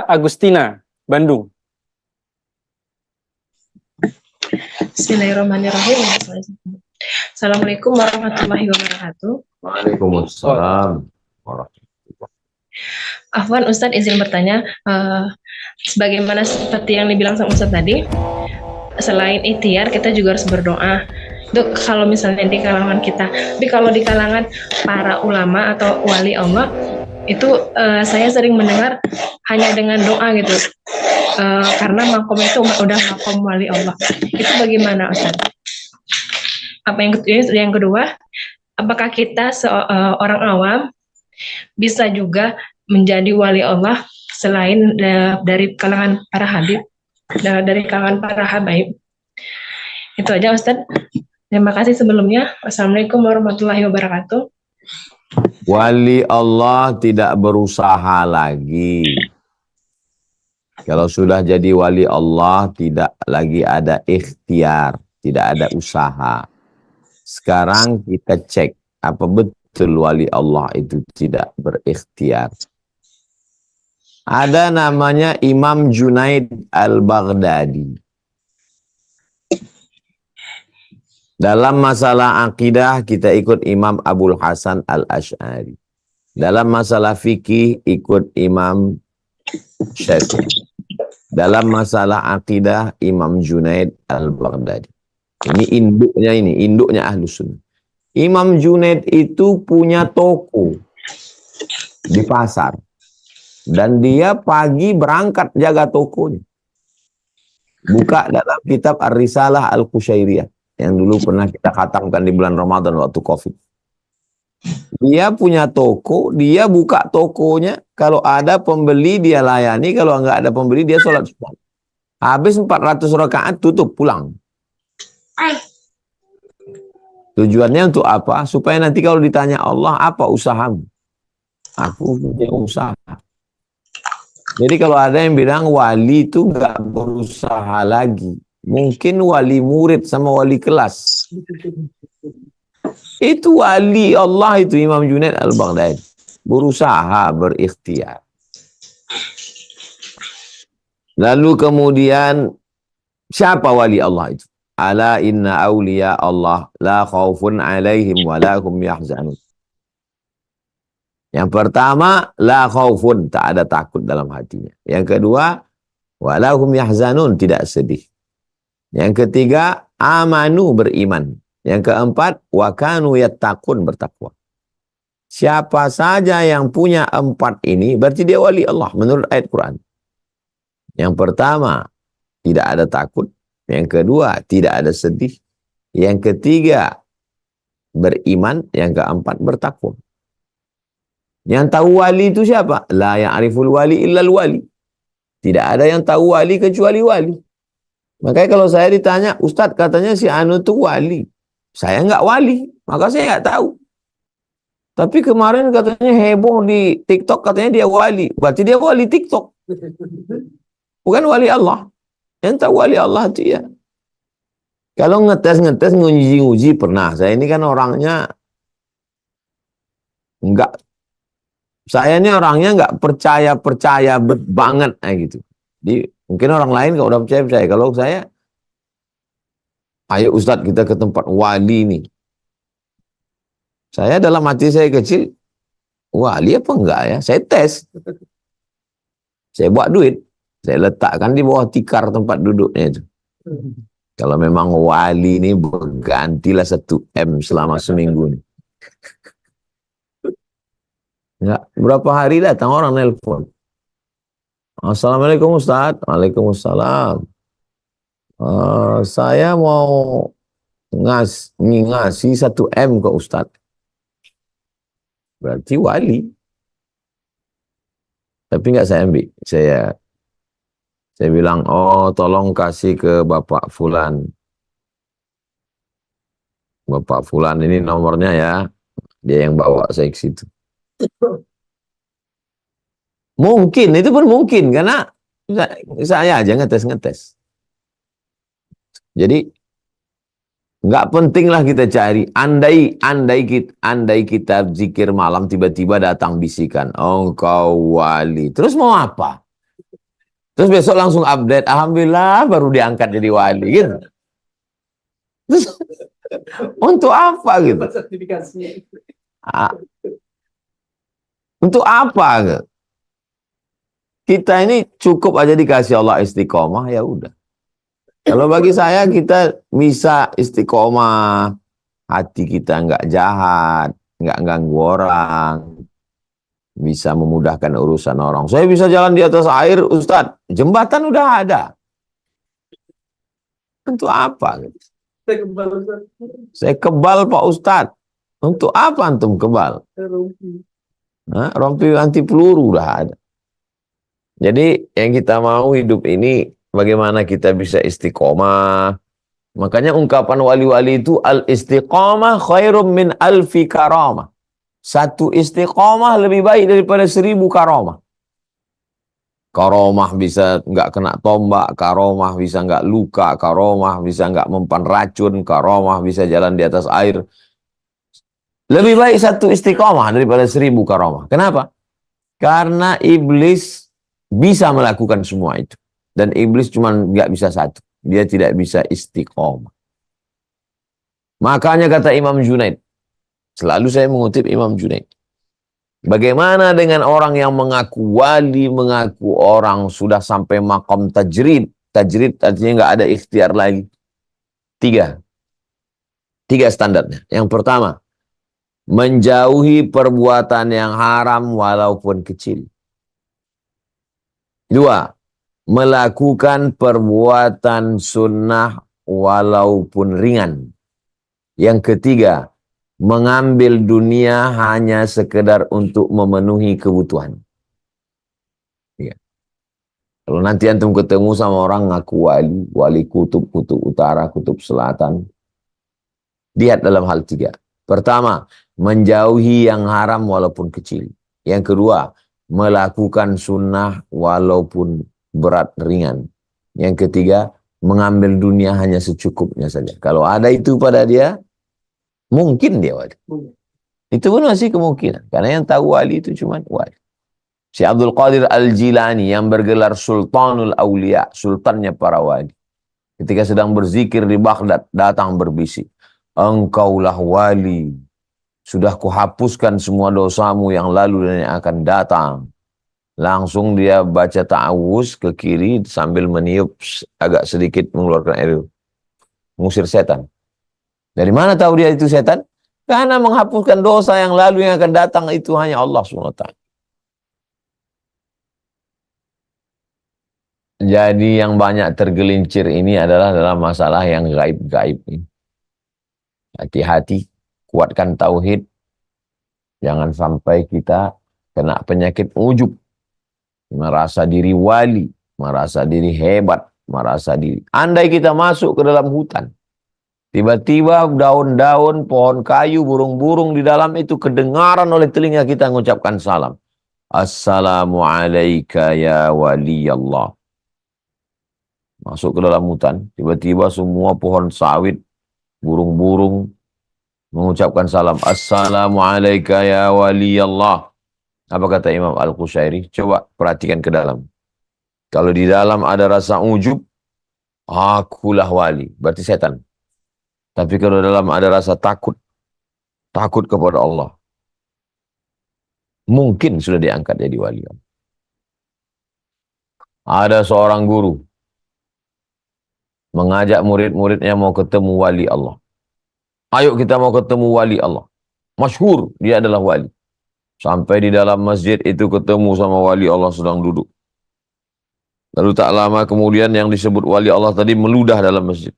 Agustina, Bandung. Bismillahirrahmanirrahim. Assalamualaikum warahmatullahi wabarakatuh. Waalaikumsalam. Afwan, Ustadz izin bertanya, sebagaimana seperti yang dibilang sama Ustadz tadi, selain ikhtiar kita juga harus berdoa. Itu kalau misalnya di kalangan kita, tapi kalau di kalangan para ulama atau wali Allah, itu saya sering mendengar hanya dengan doa gitu, karena makom itu udah makom wali Allah. Itu bagaimana Ustadz? Apa yang kedua, apakah kita seorang awam bisa juga menjadi wali Allah selain dari kalangan para habib, dari kalangan para habaib? Itu aja Ustadz. Terima kasih sebelumnya. Wassalamualaikum warahmatullahi wabarakatuh. Wali Allah tidak berusaha lagi. Kalau sudah jadi wali Allah, tidak lagi ada ikhtiar, tidak ada usaha. Sekarang kita cek, apa betul wali Allah itu tidak berikhtiar. Ada namanya Imam Junaid al-Baghdadi. Dalam masalah akidah kita ikut Imam Abul Hasan al-Ash'ari. Dalam masalah fikih ikut Imam Syafi'i. Dalam masalah akidah Imam Junaid al-Baghdadi. Ini induknya Ahlus Sunnah. Imam Junaid itu punya toko di pasar. Dan dia pagi berangkat jaga tokonya. Buka dalam kitab Ar-Risalah Al-Qushairiyah. Yang dulu pernah kita khatamkan di bulan Ramadan waktu Covid. Dia punya toko, dia buka tokonya. Kalau ada pembeli dia layani, kalau nggak ada pembeli dia sholat sunat. Habis 400 rakaat tutup pulang. Tujuannya untuk apa? Supaya nanti kalau ditanya Allah, apa usahamu? Aku punya usaha. Jadi kalau ada yang bilang wali itu nggak berusaha lagi. Mungkin wali murid sama wali kelas. Itu wali Allah itu Imam Junaid al-Baghdadi. Berusaha, berikhtiar. Lalu kemudian siapa wali Allah itu? Ala inna awliya Allah la khawfun alaihim wa la hum yahzanun. Yang pertama, la khawfun, tak ada takut dalam hatinya. Yang kedua, wa la hum yahzanun, tidak sedih. Yang ketiga, amanu, beriman. Yang keempat, wa kanu yattaqun, bertakwa. Siapa saja yang punya empat ini, berarti dia wali Allah menurut ayat Quran. Yang pertama, tidak ada takut. Yang kedua, tidak ada sedih. Yang ketiga, beriman. Yang keempat, bertakwa. Yang tahu wali itu siapa? La ya'riful wali illal wali. Tidak ada yang tahu wali kecuali wali. Makanya kalau saya ditanya, Ustadz katanya si Anu itu wali. Saya nggak wali, maka saya nggak tahu. Tapi kemarin katanya heboh di TikTok, katanya dia wali. Berarti dia wali TikTok. Bukan wali Allah. Yang tahu wali Allah itu ya. Kalau ngetes, nguji pernah. Saya ini kan orangnya nggak. Saya ini orangnya nggak percaya banget gitu. Jadi mungkin orang lain kalau udah percaya. Kalau saya, ayo Ustadz kita ke tempat wali nih. Saya dalam hati saya kecil, wali apa enggak ya? Saya tes. Saya buat duit. Saya letakkan di bawah tikar tempat duduknya itu. Kalau memang wali ini bergantilah 1 M selama seminggu nih. Enggak, berapa hari datang orang nelpon. Assalamualaikum Ustadz. Waalaikumsalam. Saya mau ngasih 1 M ke Ustadz. Berarti wali. Tapi enggak saya ambil. Saya bilang, oh tolong kasih ke Bapak Fulan. Bapak Fulan ini nomornya ya. Dia yang bawa saya ke situ. Mungkin, itu pun mungkin. Karena saya aja ngetes. Jadi, nggak penting lah kita cari. Andai kita zikir malam tiba-tiba datang bisikan. Oh, engkau wali. Terus mau apa? Terus besok langsung update, alhamdulillah baru diangkat jadi wali gitu. Terus untuk apa gitu? Ah, untuk apa gitu? Kita ini cukup aja dikasih Allah istiqomah, ya udah. Kalau bagi saya kita bisa istiqomah, hati kita nggak jahat, nggak ganggu orang, bisa memudahkan urusan orang. Saya bisa jalan di atas air, Ustadz. Jembatan udah ada. Untuk apa? Saya kebal Pak Ustadz. Untuk apa antum kebal? Nah, rompi anti peluru udah ada. Jadi yang kita mau hidup ini bagaimana kita bisa istiqomah. Makanya ungkapan wali-wali itu al-istiqamah khairum min alfi karamah. Satu istiqamah lebih baik daripada 1000 karamah. Karamah bisa nggak kena tombak, karamah bisa nggak luka, karamah bisa nggak mempan racun, karamah bisa jalan di atas air. Lebih baik satu istiqamah daripada 1000 karamah. Kenapa? Karena iblis bisa melakukan semua itu. Dan iblis cuma nggak bisa satu. Dia tidak bisa istiqamah. Makanya kata Imam Junaid, selalu saya mengutip Imam Junaid. Bagaimana dengan orang yang mengaku wali, mengaku orang sudah sampai maqam tajrid. Tajrid artinya nggak ada ikhtiar lagi. Tiga standarnya. Yang pertama, menjauhi perbuatan yang haram walaupun kecil. Dua, melakukan perbuatan sunnah walaupun ringan. Yang ketiga, mengambil dunia hanya sekedar untuk memenuhi kebutuhan. Ya. Kalau nanti antum ketemu sama orang ngaku wali kutub utara, kutub selatan, lihat dalam hal tiga. Pertama, menjauhi yang haram walaupun kecil. Yang kedua, melakukan sunnah walaupun berat ringan. Yang ketiga, mengambil dunia hanya secukupnya saja. Kalau ada itu pada dia, mungkin dia wali. Itu pun masih kemungkinan. Karena yang tahu wali itu cuma wali. Si Abdul Qadir Al-Jilani yang bergelar Sultanul Aulia, sultannya para wali. Ketika sedang berzikir di Baghdad, datang berbisik, engkaulah wali. Sudah kuhapuskan semua dosamu yang lalu dan yang akan datang. Langsung dia baca ta'awuz ke kiri sambil meniup agak sedikit mengeluarkan air. Mengusir setan. Dari mana tahu dia itu setan? Karena menghapuskan dosa yang lalu yang akan datang itu hanya Allah SWT. Jadi yang banyak tergelincir ini adalah dalam masalah yang gaib-gaib ini. Hati-hati, kuatkan tauhid. Jangan sampai kita kena penyakit ujub. Merasa diri wali, merasa diri hebat, merasa diri. Andai kita masuk ke dalam hutan, tiba-tiba daun-daun, pohon kayu, burung-burung di dalam itu kedengaran oleh telinga kita mengucapkan salam. Assalamualaikum ya wali Allah. Masuk ke dalam hutan, tiba-tiba semua pohon sawit, burung-burung mengucapkan salam. Assalamualaikum ya wali Allah. Apa kata Imam Al-Qushairi? Coba perhatikan ke dalam. Kalau di dalam ada rasa ujub, akulah wali. Berarti setan. Tapi kalau dalam ada rasa takut kepada Allah, mungkin sudah diangkat jadi wali. Ada seorang guru mengajak murid-muridnya mau ketemu wali Allah. Ayo kita mau ketemu wali Allah. Masyhur dia adalah wali. Sampai di dalam masjid itu ketemu sama wali Allah sedang duduk. Lalu tak lama kemudian yang disebut wali Allah tadi meludah dalam masjid.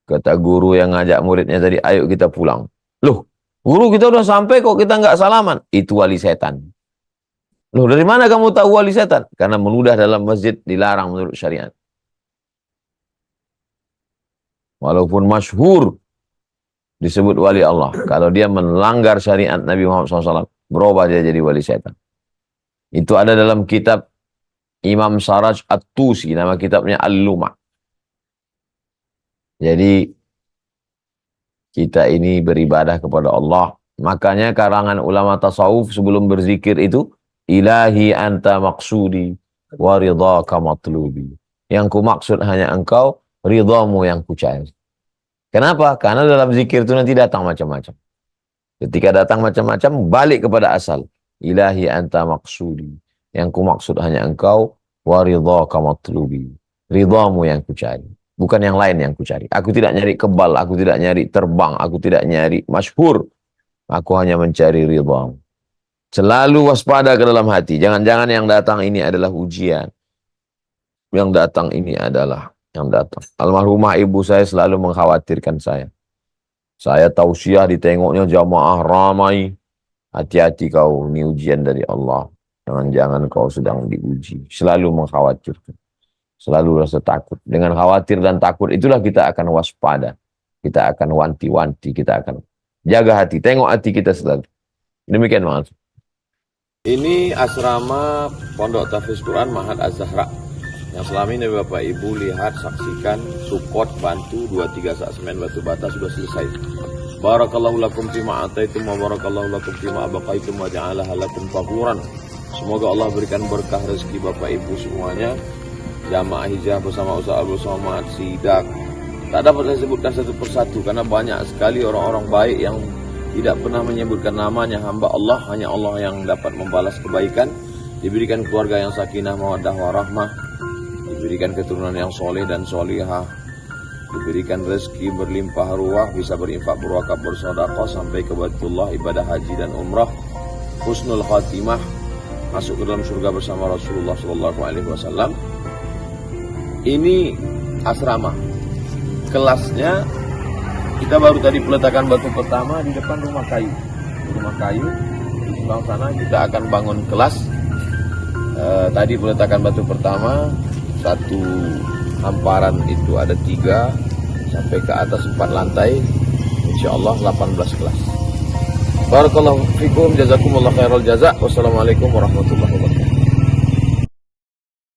Kata guru yang ngajak muridnya tadi, ayo kita pulang. Loh, guru kita udah sampai kok kita nggak salaman. Itu wali setan. Loh, dari mana kamu tahu wali setan? Karena meludah dalam masjid dilarang menurut syariat. Walaupun masyhur disebut wali Allah. Kalau dia melanggar syariat Nabi Muhammad SAW, berubah dia jadi wali setan. Itu ada dalam kitab Imam Saraj At-Tusi, nama kitabnya Al-Lumah. Jadi kita ini beribadah kepada Allah. Makanya karangan ulama tasawuf sebelum berzikir itu, ilahi anta maksudi, wa ridhaka matlubi. Yang ku maksud hanya engkau, ridhamu yang ku cari. Kenapa? Karena dalam zikir itu nanti datang macam-macam. Ketika datang macam-macam, balik kepada asal. Ilahi anta maksudi. Yang ku maksud hanya engkau, wa ridhaka matlubi. Ridhamu yang ku cari. Bukan yang lain yang ku cari. Aku tidak nyari kebal, aku tidak nyari terbang, aku tidak nyari masyhur. Aku hanya mencari ridhamu. Selalu waspada ke dalam hati. Jangan-jangan yang datang ini adalah ujian. Yang datang ini adalah yang datang. Almarhumah ibu saya selalu mengkhawatirkan saya. Saya tausiah ditengoknya jamaah ramai. Hati-hati kau, ini ujian dari Allah. Jangan-jangan kau sedang diuji. Selalu mengkhawatirkan. Selalu rasa takut. Dengan khawatir dan takut itulah kita akan waspada. Kita akan wanti-wanti. Kita akan jaga hati. Tengok hati kita selalu. Demikian maksud. Ini asrama Pondok Tahfiz Quran Mahat Az-Zahra. Yang selama ini Bapak Ibu lihat, saksikan, support, bantu 2-3 sak semen batu bata sudah selesai. Barakallahu lakum fima ataitum wa barakallahu lakum fima abaqaitum wa ja'alaha lakum faquran. Semoga Allah berikan berkah rezeki Bapak Ibu semuanya. Jamaah hijrah bersama Ustaz Abdul Somad, Sidak. Tak dapat saya sebutkan satu persatu karena banyak sekali orang-orang baik yang tidak pernah menyebutkan namanya. Hamba Allah, hanya Allah yang dapat membalas kebaikan. Diberikan keluarga yang sakinah, mawaddah, warahmah. Diberikan keturunan yang soleh dan solihah. Diberikan rezeki berlimpah ruah, bisa berinfak, berwakaf, bersedekah sampai ke Baitullah, ibadah haji dan umrah. Husnul khatimah, masuk ke dalam surga bersama Rasulullah SAW. Ini asrama. Kelasnya kita baru tadi peletakan batu pertama di depan rumah kayu. Rumah kayu di sebelah sana kita akan bangun kelas. Tadi peletakan batu pertama, satu hamparan itu ada 3 sampai ke atas 4 lantai. Insyaallah 18 kelas. Barakallahu fikum, jazakumullah khairal jazak. Wassalamualaikum warahmatullahi wabarakatuh.